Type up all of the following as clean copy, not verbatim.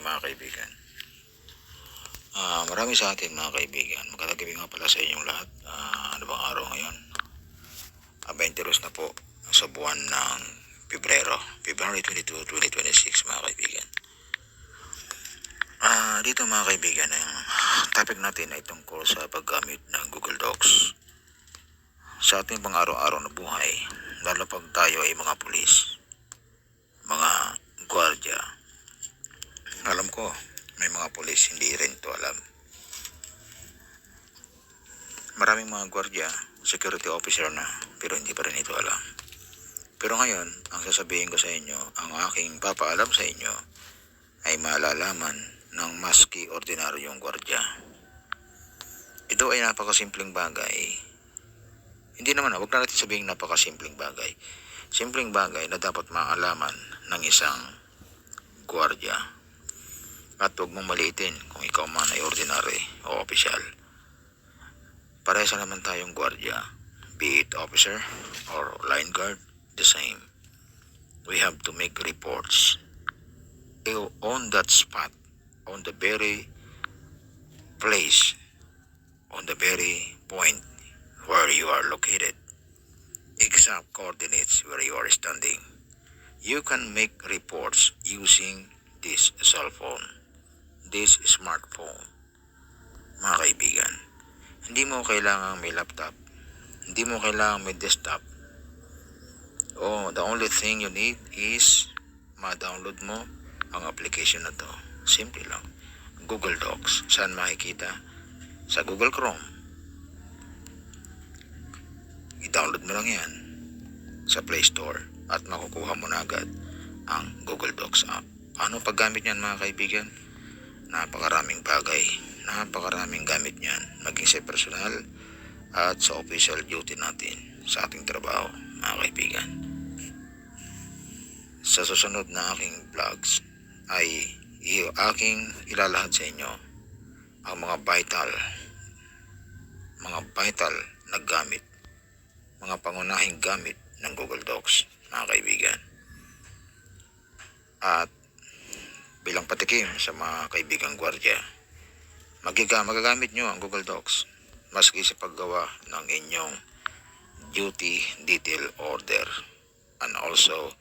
mga kaibigan. Marami sa atin mga kaibigan. Magandang gabi nga pala sa inyong lahat. Ano bang araw ngayon? 22 na po sa buwan ng Pebrero. February 22, 2026 mga kaibigan. Dito mga kaibigan, ang topic natin ay tungkol sa paggamit ng Google Docs. Sa ating pang-araw-araw na buhay, lalo pag tayo ay mga pulis, mga gwardiya. Alam ko, may mga pulis hindi rin to alam. Maraming mga gwardiya, security officer na, pero hindi pa rin ito alam. Pero ngayon, ang sasabihin ko sa inyo, ang aking papaalam sa inyo, ay malalaman ng maski ordinaryong gwardiya. Ito ay napakasimpleng bagay. Hindi naman, huwag na natin sabihin napakasimpleng bagay. Simpleng bagay na dapat maalaman ng isang gwardiya. At huwag mong maliitin kung ikaw man ay ordinary o opisyal. Parehas naman tayong gwardiya, be it officer or line guard, the same. We have to make reports on that spot, on the very place, on the very point where you are located, exact coordinates where you are standing. You can make reports using this cell phone, this smartphone. Mga kaibigan, hindi mo kailangang may laptop, hindi mo kailangang may desktop. The only thing you need is ma-download mo ang application na to. Simple lang. Google Docs. Saan makikita? Sa Google Chrome. I-download mo lang yan sa Play Store at makukuha mo na agad ang Google Docs app. Paano paggamit niyan mga kaibigan? Napakaraming bagay. Napakaraming gamit niyan. Maging sa personal at sa official duty natin sa ating trabaho mga kaibigan. Sa susunod na aking vlogs ay aking ilalahad sa inyo ang mga vital na gamit, mga pangunahing gamit ng Google Docs mga kaibigan. At bilang patikim sa mga kaibigang gwardiya, magagamit nyo ang Google Docs maski sa paggawa ng inyong duty detail order and also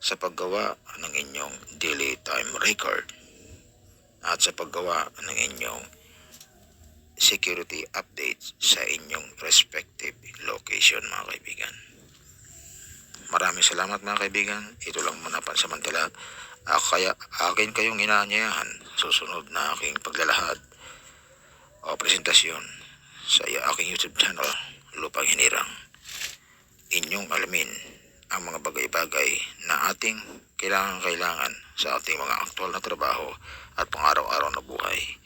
sa paggawa ng inyong daily time record at sa paggawa ng inyong security updates sa inyong respective location mga kaibigan. Maraming salamat mga kaibigan. Ito lang muna pansamantala. Kaya akin kayong inaanyayahan susunod na aking paglalahad o presentasyon sa aking YouTube channel, Lupang Hinirang. Inyong alamin ang mga bagay-bagay na ating kailangan sa ating mga aktual na trabaho at pang-araw-araw na buhay.